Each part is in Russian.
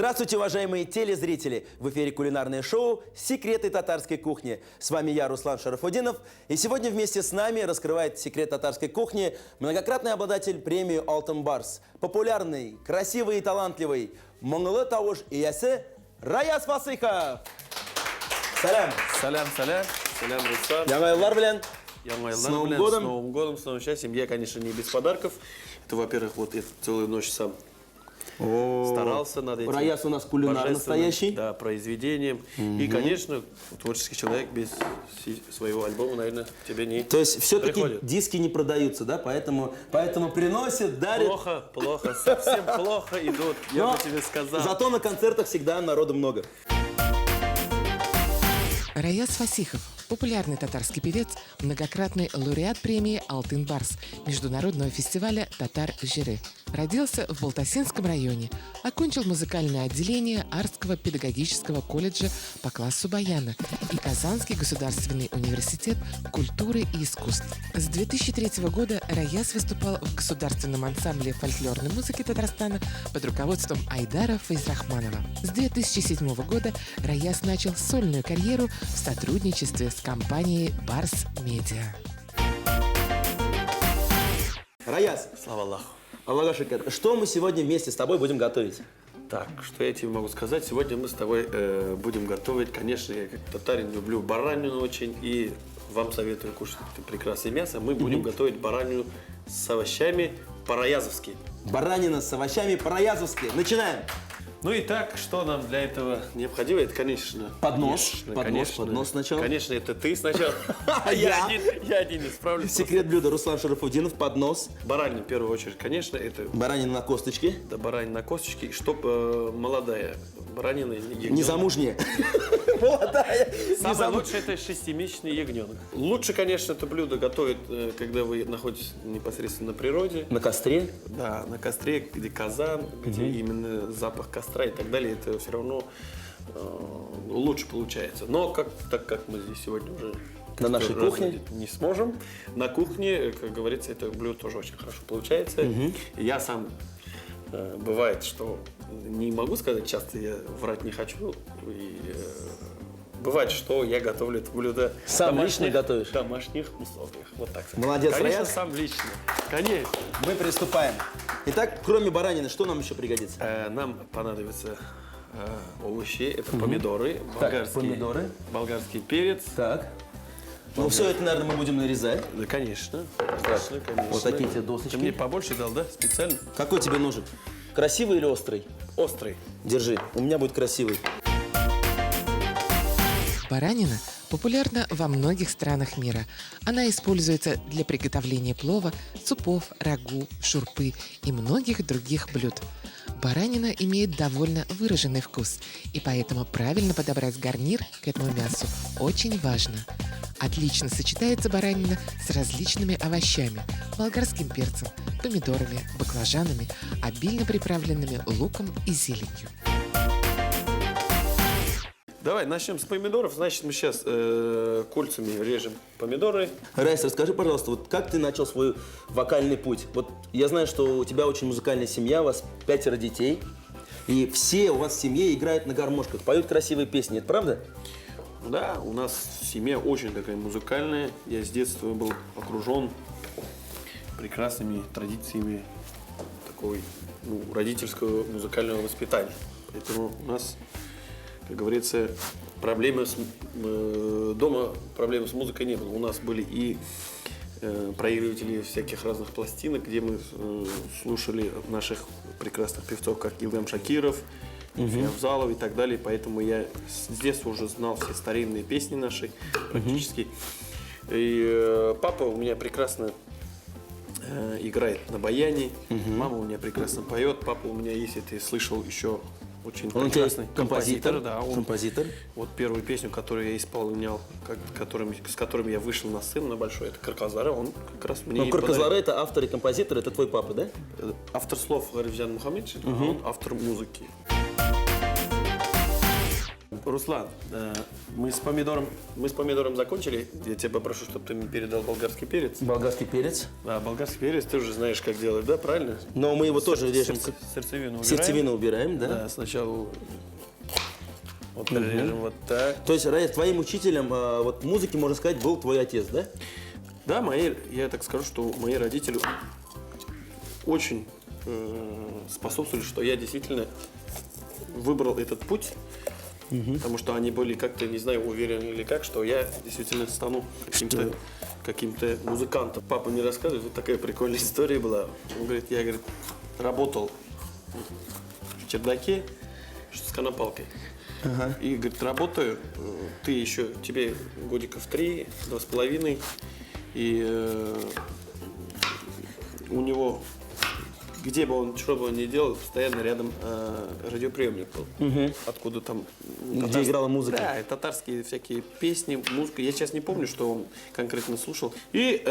Здравствуйте, уважаемые телезрители! В эфире кулинарное шоу «Секреты татарской кухни». С вами я, Руслан Шарафудинов. И сегодня вместе с нами раскрывает секрет татарской кухни многократный обладатель премии «Алтын Барс». Популярный, красивый и талантливый Моңлы Тауыш иясе Раяз Фасыхов! Салям! Салям, салям. Салям, Руслан. Яңа еллар белән! С Новым годом. С Новым годом, с новым счастьем. Я, конечно, не без подарков. Это, во-первых, вот я целую ночь сам старался над этим. Раяз у нас кулинар настоящий. Да, произведением. И, конечно, творческий человек без своего альбома, наверное, тебе не То есть все-таки приходит. диски не продаются, да? Поэтому приносят, дарят. Плохо, совсем плохо идут, я Но бы тебе сказал. Зато на концертах всегда народу много. Раяз Фасихов – популярный татарский певец, многократный лауреат премии «Алтын Барс» международного фестиваля «Татар Жиры». Родился в Балтасинском районе, окончил музыкальное отделение Арского педагогического колледжа по классу баяна и Казанский государственный университет культуры и искусств. С 2003 года Раяз выступал в государственном ансамбле фольклорной музыки Татарстана под руководством Айдара Файзрахманова. С 2007 года Раяз начал сольную карьеру в сотрудничестве с компанией «Барс Медиа». Раяз, Слава Аллаху. Аллаха шикар, что мы сегодня вместе с тобой будем готовить? Так, что я тебе могу сказать? Сегодня мы с тобой будем готовить. Конечно, я как татарин люблю баранину очень. И вам советую кушать это прекрасное мясо. Мы будем готовить баранину с овощами по-раязовски. Баранина с овощами по-раязовски. Начинаем! Ну и так, что нам для этого необходимо? Это, конечно... Поднос. Конечно, Поднос сначала. Конечно, это ты сначала. Я? Я один не справлюсь. Секрет блюда Руслан Шарафудинов. Поднос. Баранина, в первую очередь, конечно, это Баранина на косточке. баранина на косточке, чтобы молодая баранина. Незамужняя. Молодая. Самое лучшее – это 6-месячный ягненок. Лучше, конечно, это блюдо готовить, когда вы находитесь непосредственно на природе. На костре. Да, на костре, где казан, где именно запах костра и так далее, это все равно лучше получается. Но так как мы здесь сегодня уже На нашей кухне не сможем, на кухне, как говорится, это блюдо тоже очень хорошо получается. Я сам, бывает, что не могу сказать часто, я врать не хочу. И, бывает, что я готовлю это блюдо Сам лично готовишь? в домашних условиях. Вот так. Молодец, Конечно, Раяз. сам лично. Конечно. Мы приступаем. Итак, кроме баранины, что нам еще пригодится? Нам понадобятся овощи, это помидоры, Так, помидоры. болгарский перец. Так. Ну, все это, наверное, мы будем нарезать. Да, конечно. Конечно. Вот такие тебе досочки. Ты мне побольше дал, да, специально? Какой тебе нужен? Красивый или острый? Острый. Держи, у меня будет красивый. Баранина популярна во многих странах мира. Она используется для приготовления плова, супов, рагу, шурпы и многих других блюд. Баранина имеет довольно выраженный вкус, и поэтому правильно подобрать гарнир к этому мясу очень важно. Отлично сочетается баранина с различными овощами, болгарским перцем, помидорами, баклажанами, обильно приправленными луком и зеленью. Давай, начнем с помидоров. Значит, мы сейчас кольцами режем помидоры. Райс, расскажи, пожалуйста, вот как ты начал свой вокальный путь? Вот я знаю, что у тебя очень музыкальная семья, у вас 5 детей, и все у вас в семье играют на гармошках, поют красивые песни, это правда? Да, у нас семья очень такая музыкальная. Я с детства был окружен прекрасными традициями такой, родительского музыкального воспитания. Поэтому у нас, как говорится, дома проблем с музыкой не было. У нас были и проигрыватели всяких разных пластинок, где мы слушали наших прекрасных певцов, как Илгам Шакиров, Авзалов и так далее. Поэтому я с детства уже знал все старинные песни наши практически. И папа у меня прекрасно играет на баяне, мама у меня прекрасно поет, папа у меня, если ты слышал, еще очень прекрасный композитор. Да, композитор. Вот первую песню, которую я исполнял, с которым я вышел на сцену на большой, это Карказара, он как раз мне Карказара — это автор и композитор, это твой папа, да? Автор слов Гарифзян Мухаммедович, а он автор музыки. Руслан, мы с помидором закончили. Я тебя попрошу, чтобы ты мне передал болгарский перец. Болгарский перец. Да, болгарский перец, ты уже знаешь, как делать, да, правильно? Но мы его тоже режем. Сердцевину убираем. Сердцевину убираем, да? Да, сначала вот режем вот так. То есть, Раис, твоим учителем вот музыки, можно сказать, был твой отец, да? Да, я так скажу, что мои родители очень способствовали, что я действительно выбрал этот путь, потому что они были как-то, не знаю, уверены или как, что я действительно стану каким-то музыкантом. Папа мне рассказывает, вот такая прикольная история была. Он говорит, я, говорит, работал в чердаке с конопалкой. И, говорит, работаю, ты еще, тебе годиков 3, 2,5, и у него, где бы он, что бы он ни делал, постоянно рядом радиоприемник был. Откуда там... Где играла музыка. Да, и татарские всякие песни, музыка. Я сейчас не помню, что он конкретно слушал. И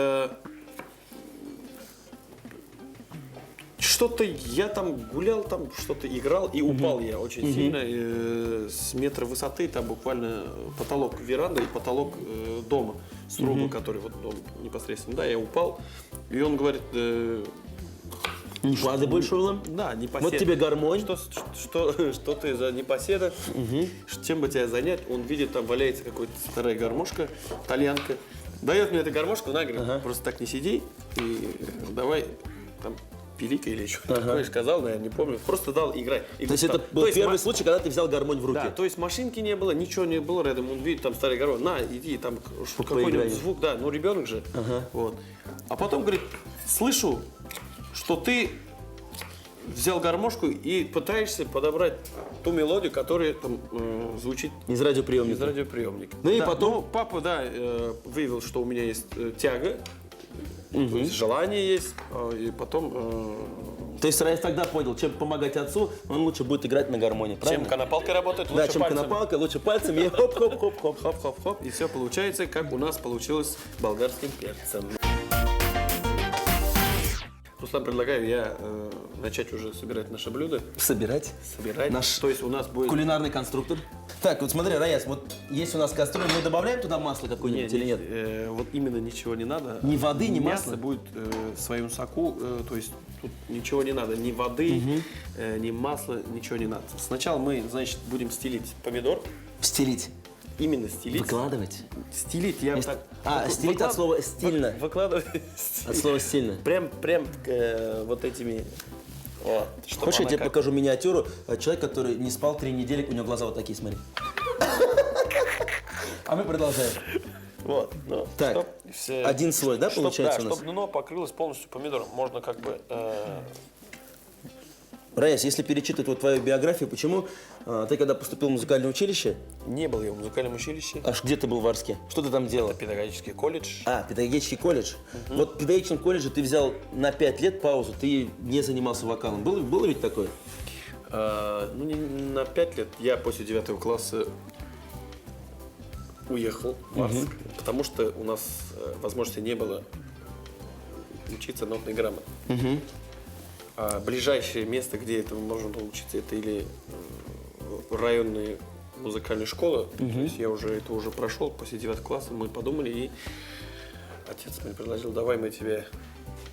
что-то я там гулял, там что-то играл, и упал я очень сильно. С метра высоты, там буквально потолок веранды и потолок дома. С трубы, который вот дом непосредственно. Да, я упал. И он говорит... Не падай больше, Улам. Да, непоседа. Вот тебе гармонь. Что ты за непоседа? Чем бы тебя занять? Он видит, там валяется какая-то старая гармошка, итальянка. Дает мне эту гармошку, на, говорит, просто так не сиди и давай там пилика или что-то такое сказал, да, я не помню. Просто дал играть. То есть это был первый случай, когда ты взял гармонь в руки? Да, то есть машинки не было, ничего не было рядом. Он видит, там старый гармонь, на, иди, там какой-нибудь звук, да, ну ребенок же. Вот. А потом, говорит, слышу, что ты взял гармошку и пытаешься подобрать ту мелодию, которая там звучит из радиоприемника. Из радиоприемника. Ну и да, потом... Ну, папа, да, выявил, что у меня есть тяга, то есть желание есть, и потом... То есть Раис тогда понял, чем помогать отцу, он лучше будет играть на гармонии, правильно? Чем конопалкой работать, лучше да, чем пальцами. конопалкой, лучше пальцами, и хоп-хоп-хоп-хоп. Хоп-хоп-хоп, и все получается, как у нас получилось с болгарским перцем. Руслан, предлагаю я начать уже собирать наше блюдо. Собирать? Собирать. Наш То есть у нас будет... кулинарный конструктор. Так, вот смотри, Раис, вот есть у нас кастрюля, мы добавляем туда масло какое-нибудь или нет? Вот именно ничего не надо. Ни воды, ни Мясо масла? будет в своем соку, то есть тут ничего не надо. Ни воды, ни масла, ничего не надо. Сначала мы, значит, будем стелить помидор. Стелить. Именно стелить. Выкладывать. Стелить, я Есть... так... стелить от слова стильно. Выкладывать. От слова стильно. Прям вот этими... Вот, хочешь, я тебе покажу миниатюру? Человек, который не спал 3 недели, у него глаза вот такие, смотри. А мы продолжаем. Вот, ну, так, один слой, да, получается у нас? Чтобы дно покрылось полностью помидором, можно как бы... Раис, если перечитывать вот твою биографию, почему ты, когда поступил в музыкальное училище... Не был я в музыкальном училище. Аж где ты был в Арске? Что ты там делал? Это педагогический колледж. Педагогический колледж. Вот в педагогическом колледже ты взял на 5 лет паузу, ты не занимался вокалом. Было ведь такое? Ну, не на 5 лет. Я после 9 класса уехал в Арск, потому что у нас возможности не было учиться нотной грамоте. А ближайшее место, где это можно было учиться, это или районная музыкальная школа. То есть я это уже прошел после 9 класса. Мы подумали, и отец мне предложил, давай мы тебя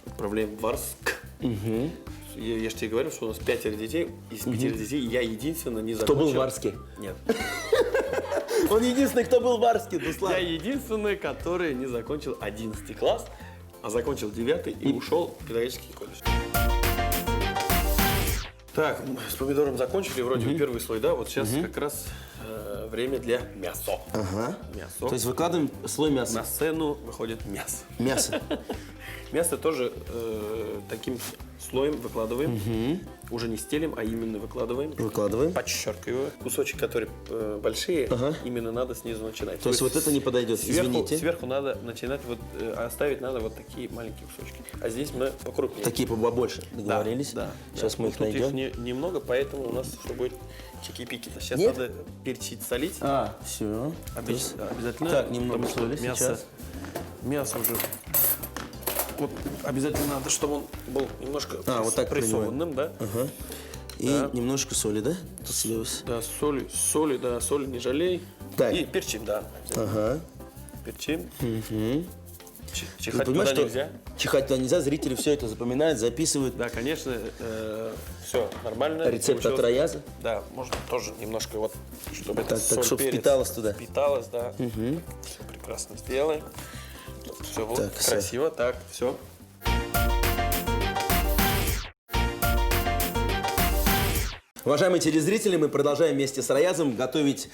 отправляем в Арск. Я же тебе говорю, что у нас 5 детей. Из 5 детей я единственный не закончил. Кто был в Арске? Нет. Он единственный, кто был в Арске, Руслан. Я единственный, который не закончил 11 класс, а закончил 9 и ушел в педагогический колледж. Так, с помидором закончили, вроде первый слой, да? Вот сейчас как раз время для мяса. Мясо. То есть выкладываем слой мяса. На сцену выходит мясо. Мясо. Мясо тоже таким слоем выкладываем. Уже не стелим, а именно выкладываем. Выкладываем. Подчеркиваю. Кусочки, которые большие, именно надо снизу начинать. То есть вот это не подойдет, извините. Сверху надо начинать, оставить надо вот такие маленькие кусочки. А здесь мы покрупнее. Такие побольше, договорились? Да. Сейчас мы их тут найдем. Их немного, поэтому у нас что будет чики-пики. Сейчас Нет? надо перчить, солить. Все. Обязательно. Так, немного потому что соли сейчас. Мясо уже... Вот обязательно надо, чтобы он был немножко вот так прессованным, да? И Да. немножко соли, да? Тут слилось. Да, соли не жалей. Так. И перчим, да. Ага. Перчим. Ты Чихать понимаешь, туда что нельзя. чихать туда нельзя, зрители все это запоминают, записывают. Да, конечно, все нормально. Рецепт от Получилось. Раяза. Да, можно тоже немножко вот, чтобы Так, соль, чтоб перец впиталось туда. Впиталось, да. Все прекрасно сделаем. Все вот Так, всё. красиво, так, все. Уважаемые телезрители, мы продолжаем вместе с Раязом готовить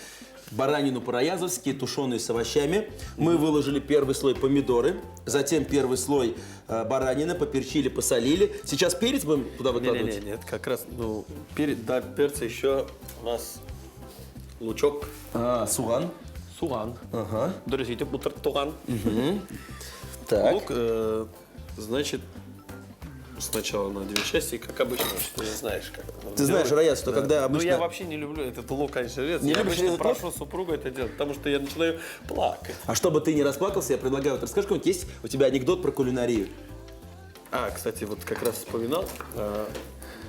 баранину по-раязовски, тушеную с овощами. Мы выложили первый слой помидоры, затем первый слой баранины, поперчили, посолили. Сейчас перец будем туда выкладывать? Нет, как раз, ну, до перца еще у нас лучок, Суган. суган. Ага. Дорогите, бутер туган. Так. Лук, значит, сначала на две части, как обычно, что ты знаешь, как это Ты знаешь, делать. Раяз, что когда обычно... Ну, я вообще не люблю этот лук, конечно, резать. Не Я любишь обычно резать лук? прошу супругу это делать, потому что я начинаю плакать. А чтобы ты не расплакался, я предлагаю, вот расскажи, какой-нибудь есть у тебя анекдот про кулинарию? Кстати, вот как раз вспоминал,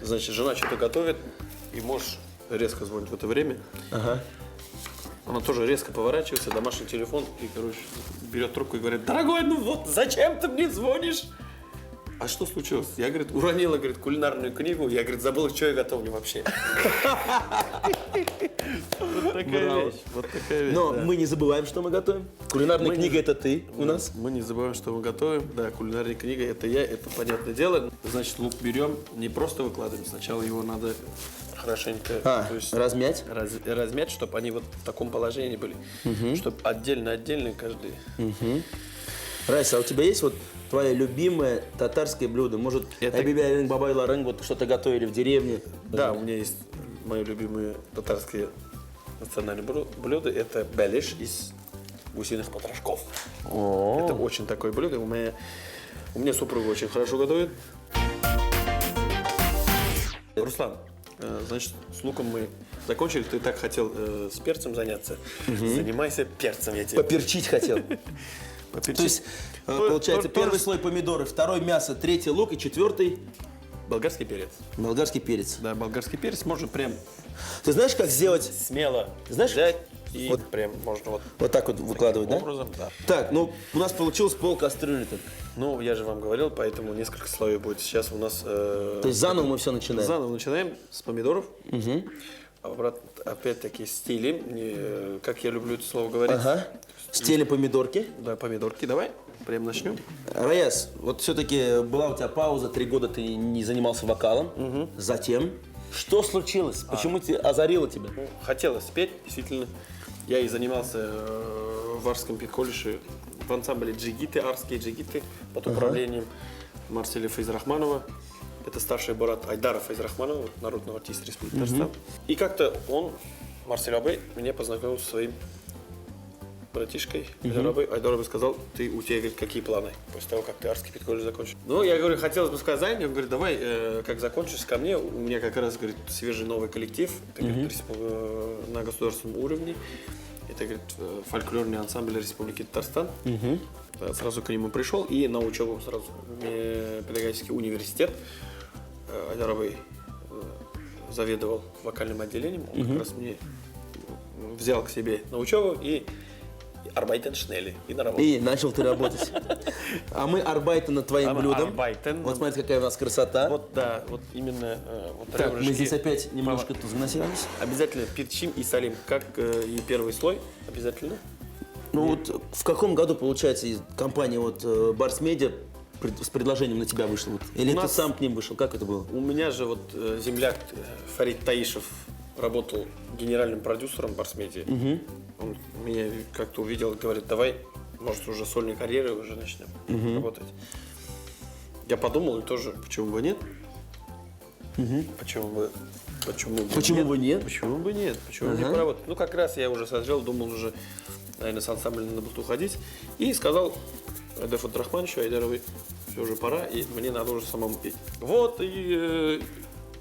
значит, жена что-то готовит, и муж резко звонит в это время. Ага. Она тоже резко поворачивается, домашний телефон, и, короче, берет трубку и говорит: дорогой, ну вот зачем ты мне звонишь? А что случилось? Я, говорит, уронила, говорит, кулинарную книгу, я, говорит, забыла, что я готовлю вообще. Вот такая вещь, вот такая вещь. Но да. мы не забываем, что мы готовим. Кулинарная Мы не- книга это ты у нас. Мы не забываем, что мы готовим. Да, кулинарная книга это я, это понятное дело. Значит, лук берем, не просто выкладываем, сначала его надо хорошенько то есть Размять. размять, чтобы они вот в таком положении были. Чтобы отдельно каждый. Райса, а у тебя есть вот твое любимое татарское блюдо? Может, Это- Айбибя Бабай Ларынг, вот что-то готовили в деревне? Да, у меня есть мои любимые татарские национальные блюда. Это беляш из гусиных потрошков. Это очень такое блюдо. У меня супруга очень хорошо готовит. Руслан, значит, с луком мы закончили. Ты так хотел с перцем заняться. Занимайся перцем, я тебе. Поперчить хотел. Поперчить. То есть, Ну, получается, тоже- первый слой помидоры, второй мясо, третий лук и четвертый Болгарский перец. болгарский перец. Да, болгарский перец можно прям Ты знаешь, как сделать? смело Знаешь, взять и вот- прям можно вот Вот так вот выкладывать, да? образом, да. Так, ну, у нас получилось пол кастрюли только. Ну, я же вам говорил, поэтому несколько слоев будет. Сейчас у нас... То есть заново мы все начинаем. Заново начинаем с помидоров. Опять-таки стилем, как я люблю это слово говорить. Ага. Стели помидорки. Да, помидорки. Давай, прям начнем. Раяз, вот все-таки была у тебя пауза, 3 года ты не занимался вокалом. Затем, что случилось? Почему озарило тебя? Ну, хотелось спеть, действительно. Я и занимался в Арском педколледже в ансамбле джигиты, арские джигиты под управлением Марселя Файзрахманова. Это старший брат Айдара Файзрахманова, народного артиста Республики Татарстан. И как-то он, Марсель Абей, меня познакомил со своим братишкой Айдар Абей. Айдар Абей сказал: у тебя, говорит, какие планы после того, как ты Арский педколледж закончишь? Ну, я говорю, хотелось бы сказать Зайне. Он говорит: давай, как закончишь ко мне, у меня как раз, говорит, свежий новый коллектив, это, говорит, на государственном уровне. Это, говорит, фольклорный ансамбль Республики Татарстан. Да, сразу к нему пришел и на учебу сразу в педагогический университет. Айдар Абей заведовал вокальным отделением. Он как раз мне взял к себе на учебу и арбайтен шнели, и на работу. И начал ты работать. А мы арбайтен над твоим блюдом. Арбайтен. Вот смотри, какая у нас красота. Вот, да, вот именно вот Так, мы ребрышки. здесь опять немножко тут заносились. Обязательно перчим и солим, как и первый слой, обязательно. Ну вот в каком году, получается, компания вот Барс Медиа с предложением на тебя вышла? Вот? Или У ты нас- сам к ним вышел? Как это было? У меня же вот земляк Фарид Таишев работал генеральным продюсером Барсмедиа. Он меня как-то увидел и говорит: давай, может, уже сольной карьерой уже начнем работать. Я подумал, и тоже, почему бы нет? Почему бы нет? Почему бы нет? Почему бы не поработать? Ну, как раз я уже созрел, думал уже, наверное, с ансамблем на бухту ходить. И сказал Дефу Драхмановичу Айдаровой: все уже пора, и мне надо уже самому петь. Вот, и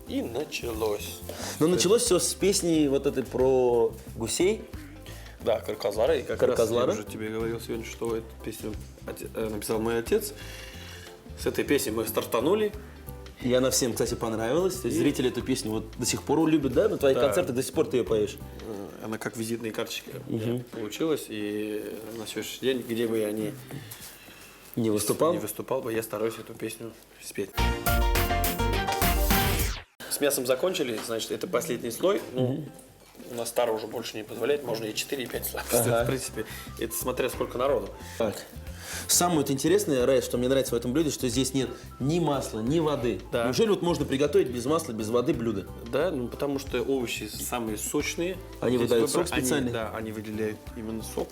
началось. Но началось все с песни вот этой про гусей. Да, Карказлара. И как Карказлара. раз я уже тебе говорил сегодня, что эту песню написал мой отец. С этой песней мы стартанули. И она всем, кстати, понравилась. То есть зрители эту песню вот до сих пор любят, да? На твоих концертах до сих пор ты ее поешь. Она как визитная карточка получилась. И на сегодняшний день, где бы я ни Не выступал? не выступал бы, я стараюсь эту песню спеть. С мясом закончили, значит, это последний слой. Ну, у нас тара уже больше не позволяет, можно и 4, и 5 слоев. В принципе, это смотря сколько народу. Так. Самое вот интересное, Раис, что мне нравится в этом блюде, что здесь нет ни масла, ни воды. Да. Неужели вот можно приготовить без масла, без воды блюдо? Да, ну потому что овощи самые сочные. Они Здесь выдают выбор, сок специальный? Да, они выделяют именно сок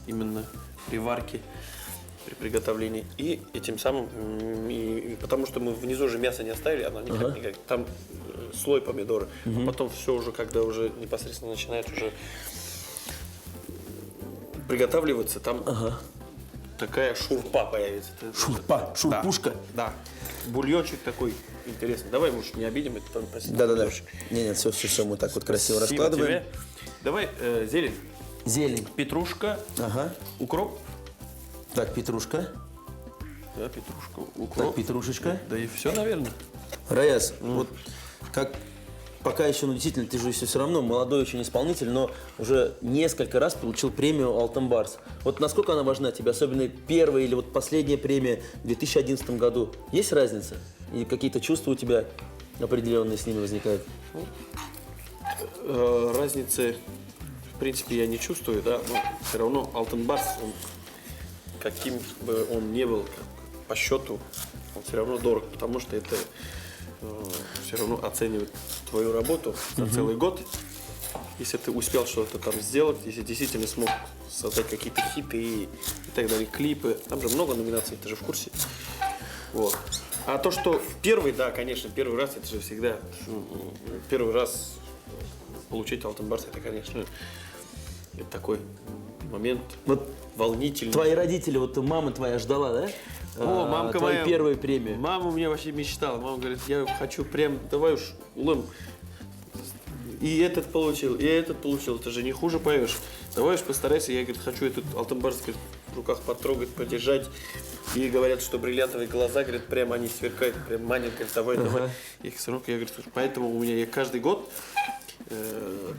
именно при варке, при приготовлении. И этим самым, потому что мы внизу же мясо не оставили, оно никак, там слой помидоры. А потом все уже, когда уже непосредственно начинает уже приготавливаться, там такая шурпа появится. Шурпа, шурпушка. Да. Бульончик такой интересный. Давай, может, не обидим, это тоже Да-да-да. Нет, все, мы так вот красиво раскладываем. Тебе. Давай зелень. Зелень. Петрушка, Ага. укроп. Так, петрушка. Да, петрушка, Так, укроп. петрушечка. Да и все, наверное. Раяз, вот как пока еще, ну действительно, ты же все равно молодой очень исполнитель, но уже несколько раз получил премию «Алтын Барс». Вот насколько она важна тебе, особенно первая или вот последняя премия в 2011 году? Есть разница? И какие-то чувства у тебя определенные с ними возникают? Разницы, в принципе, я не чувствую, да, но все равно «Алтын Барс», он, каким бы он ни был по счету, он все равно дорог, потому что это все равно оценивает твою работу за целый год. Если ты успел что-то там сделать, если действительно смог создать какие-то хиты и так далее, клипы, там же много номинаций, ты же в курсе. Вот. А то, что первый, да, конечно, первый раз, это же всегда, первый раз получить «Алтын Барс», это, конечно, это такой момент Вот волнительный. твои родители, вот мама твоя ждала, да? О, мамка твою моя. первую премию. Мама у меня вообще мечтала. Мама говорит, я хочу прям, давай уж, Улым, и этот получил, и этот получил. Ты же не хуже поешь. Давай уж постарайся. Я, говорит, хочу этот «Алтын Барс» в руках потрогать, подержать. И говорят, что бриллиантовые глаза, говорят, прям они сверкают, прям манят, говорят, давай. Их с рук, я говорю, поэтому у меня я каждый год,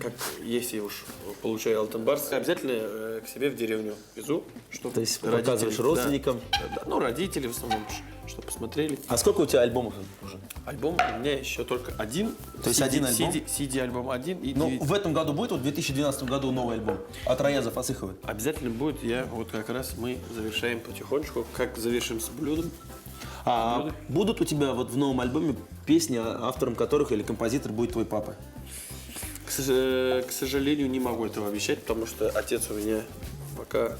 как если уж получаю «Алтын Барс», обязательно к себе в деревню везу, чтобы То есть показываешь родственникам? Да, ну, родители в основном, чтобы посмотрели. А сколько у тебя альбомов уже? Альбом у меня еще только один. То есть один альбом? CD-альбом один и Ну, 9. в этом году будет, вот в 2012 году новый альбом от Раяза Фасыхова? Обязательно будет. Вот как раз мы завершаем потихонечку. Как завершим с блюдом. А будут у тебя вот в новом альбоме песни, автором которых или композитор будет твой папа? К сожалению, не могу этого обещать, потому что отец у меня пока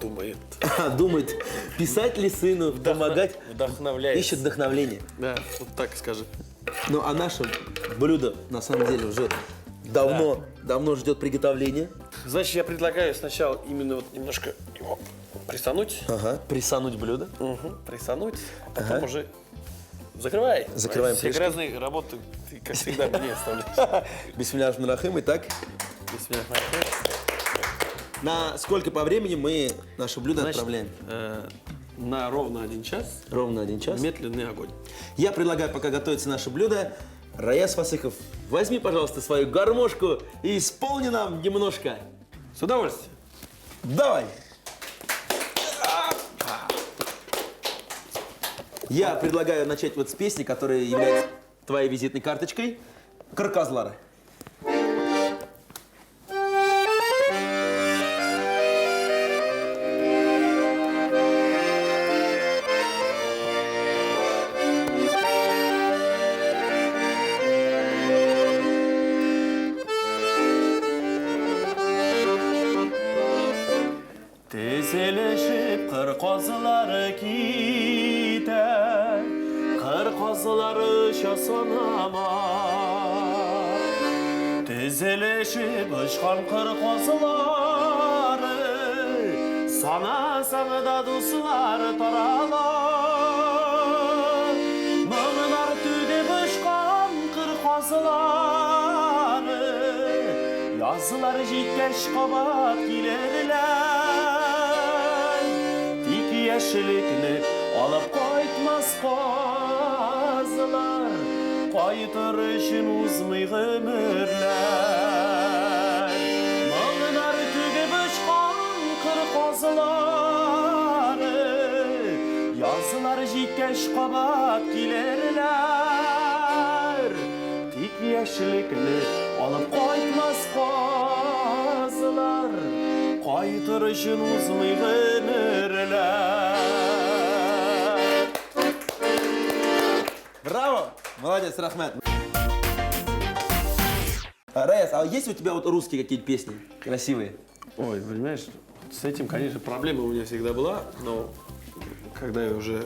думает. Думает, писать ли сыну, помогать, Вдохновляет. ищет вдохновение. Да, вот так скажем. Ну, а наше блюдо, на самом деле, уже давно ждет приготовления. Значит, я предлагаю сначала именно вот немножко его присануть. Ага, присануть блюдо. Присануть, а потом уже закрывай. Закрываем Все крышкой. грязные работы ты, как всегда, мне оставляешь. Бисмилляхи рахманир-рахим. Итак, на сколько по времени мы наше блюдо отправляем? На ровно 1 час Ровно 1 час. медленный огонь. Я предлагаю, пока готовится наше блюдо, Раяз Фасыхов, возьми, пожалуйста, свою гармошку и исполни нам немножко. С удовольствием. Давай! Я предлагаю начать вот с песни, которая является твоей визитной карточкой. «Кырказлары». Тезелешіп қырқазылары кетер, қырқазылары шасанама. Тезелешіп ұшқан қырқазылары, сана-санада дұсылар таралар. Мұңлар түдеп ұшқан қырқазылары, yazılar жеткәч қабат келерлер. Тик яшілікні Алып қайтмас қазылар, қайтыр үшін ұзмай ғұмырлар. Мағынар төгіп ұшқан қыр қозылары, yazılar жеткәш қабат келерлер. Тик яшілікні алып қайтмас қазылар, қайтыр үшін ұзмай ғұмырлар. Браво! Молодец, Рахмат. Раяз, а есть у тебя вот русские какие-то песни красивые? Ой, понимаешь, с этим, конечно, проблема у меня всегда была, но когда я уже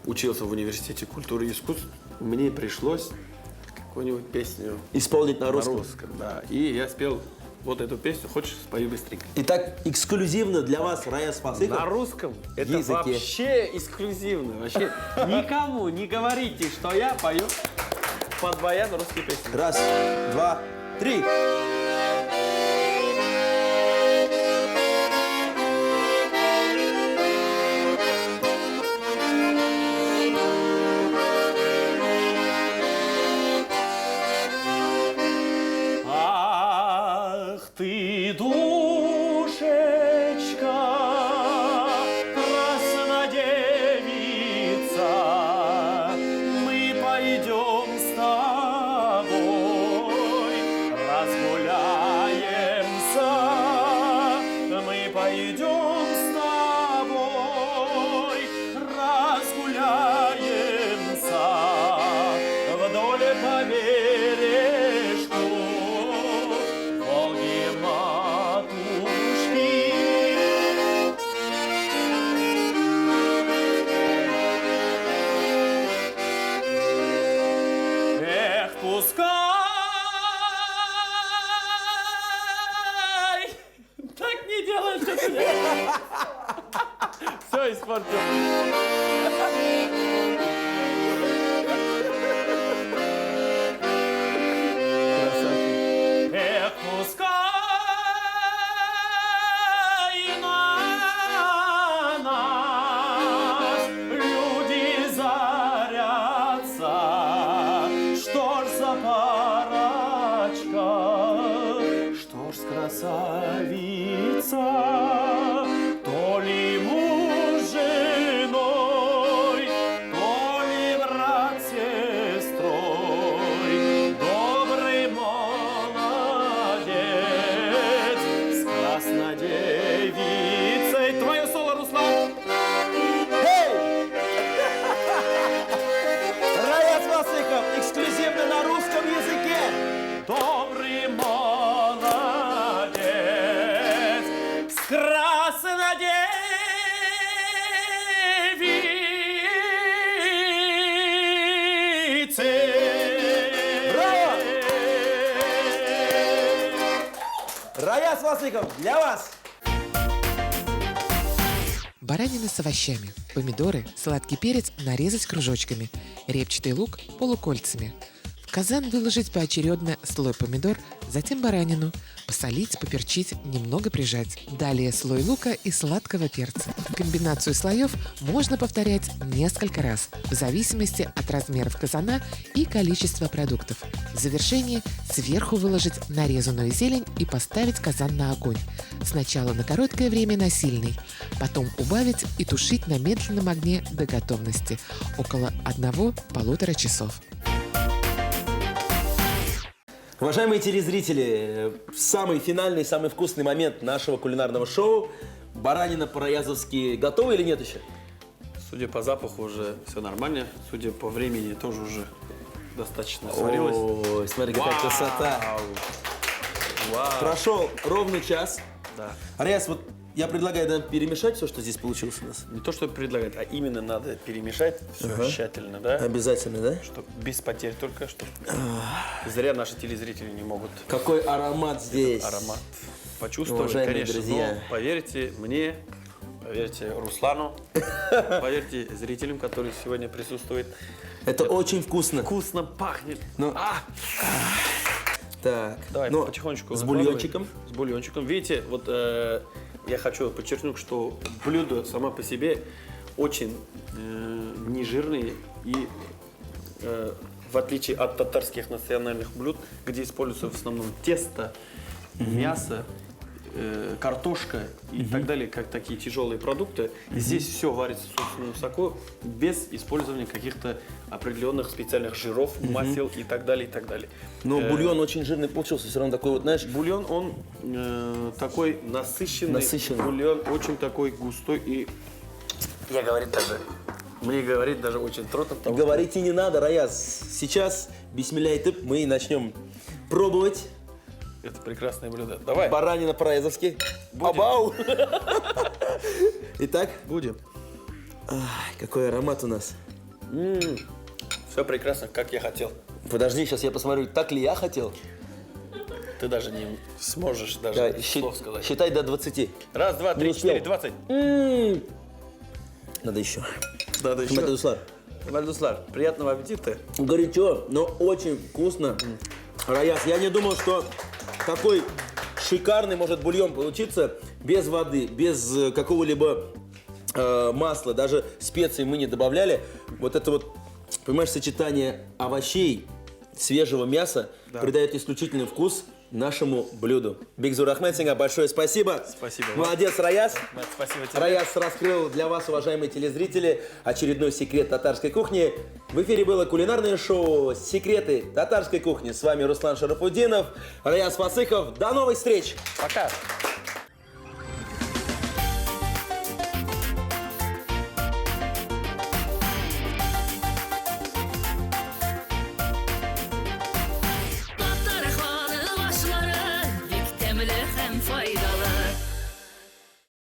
учился в университете культуры и искусств, мне пришлось какую-нибудь песню Исполнить на на русском. русском, да. И я спел вот эту песню, хочешь, спою быстренько. Итак, эксклюзивно для вас Раяз Фасыхов. На русском? Это языке. вообще эксклюзивно. Вообще никому не говорите, что я пою под баян русские песни. Раз, два, три. Ах ты, душечка, краснодевица, мы пойдем с тобой, разгуляемся, мы пойдем с тобой, разгуляемся вдоль побережку Волги матушки. Эх, пускай! Так не делай, что ты делаешь. Все испортил. Красавчик. Эх, пускай на нас люди зарятся. Что ж за парочка, что ж с красавица, то ли муж с женой, то ли брат с сестрой. Добрый молодец с красной девицей. Твое соло, Руслан! Раяз Фасыхов, эксклюзивно на русском языке. Добрый молодец с красной девицей. Браво! Раяз Фасыхов, для вас. Баранина с овощами, помидоры, сладкий перец нарезать кружочками, репчатый лук полукольцами. В казан выложить поочередно слой помидор, затем баранину, посолить, поперчить, немного прижать. Далее слой лука и сладкого перца. Комбинацию слоев можно повторять несколько раз, в зависимости от размеров казана и количества продуктов. В завершении сверху выложить нарезанную зелень и поставить казан на огонь. Сначала на короткое время на сильный, потом убавить и тушить на медленном огне до готовности, около 1–1,5 часов. Уважаемые телезрители, самый финальный, самый вкусный момент нашего кулинарного шоу. Баранина по-раязовски готова или нет еще? Судя по запаху, уже все нормально. Судя по времени, тоже уже достаточно сварилось. Ой, смотри, какая красота. Вау. Прошел ровно час. Да. Раяз, вот я предлагаю нам перемешать все, что здесь получилось у нас. Не то, что предлагать, а именно надо перемешать все тщательно, да? Обязательно, да? Чтоб без потерь только, что зря наши телезрители не могут Какой аромат здесь. аромат почувствовать, Уважаемые конечно. друзья. Но поверьте мне, поверьте Руслану, поверьте зрителям, которые сегодня присутствуют. Это очень вкусно. Вкусно пахнет. Ну, Так, Давай ну, потихонечку. с закладывай. бульончиком. С бульончиком. Видите, вот я хочу подчеркнуть, что блюдо само по себе очень нежирные и в отличие от татарских национальных блюд, где используется в основном тесто, мясо, картошка и так далее, как такие тяжелые продукты, здесь все варится в собственном соку без использования каких-то определенных специальных жиров, масел и так далее, и так далее. Но бульон очень жирный получился, все равно такой вот, знаешь, Бульон, он такой насыщенный, бульон очень такой густой и мне говорить даже очень трудно. говорите не надо, Раяз. Сейчас, бисмилляй-тып, мы начнем пробовать. Это прекрасное блюдо. Давай. Баранина по-раязовски. Абау! Итак, Будем. ай, какой аромат у нас. Все прекрасно, как я хотел. Подожди, сейчас я посмотрю, так ли я хотел. Ты даже не сможешь даже Да, слов сказать. считай до 20. Раз, два, Не три, успел. 4, 20. Надо еще. Надо еще. Хамед Вальдуслар, приятного аппетита. горячо, но очень вкусно. Раяз, я не думал, что такой шикарный может бульон получиться без воды, без какого-либо масла, даже специй мы не добавляли. Вот это вот, понимаешь, сочетание овощей, свежего мяса придает исключительный вкус нашему блюду. Бигзур Ахмедсинга, большое спасибо. Спасибо. Молодец, Раяз. Спасибо тебе. Раяз раскрыл для вас, уважаемые телезрители, очередной секрет татарской кухни. В эфире было кулинарное шоу «Секреты татарской кухни». С вами Руслан Шарафутдинов, Раяз Фасыхов. До новых встреч! Пока.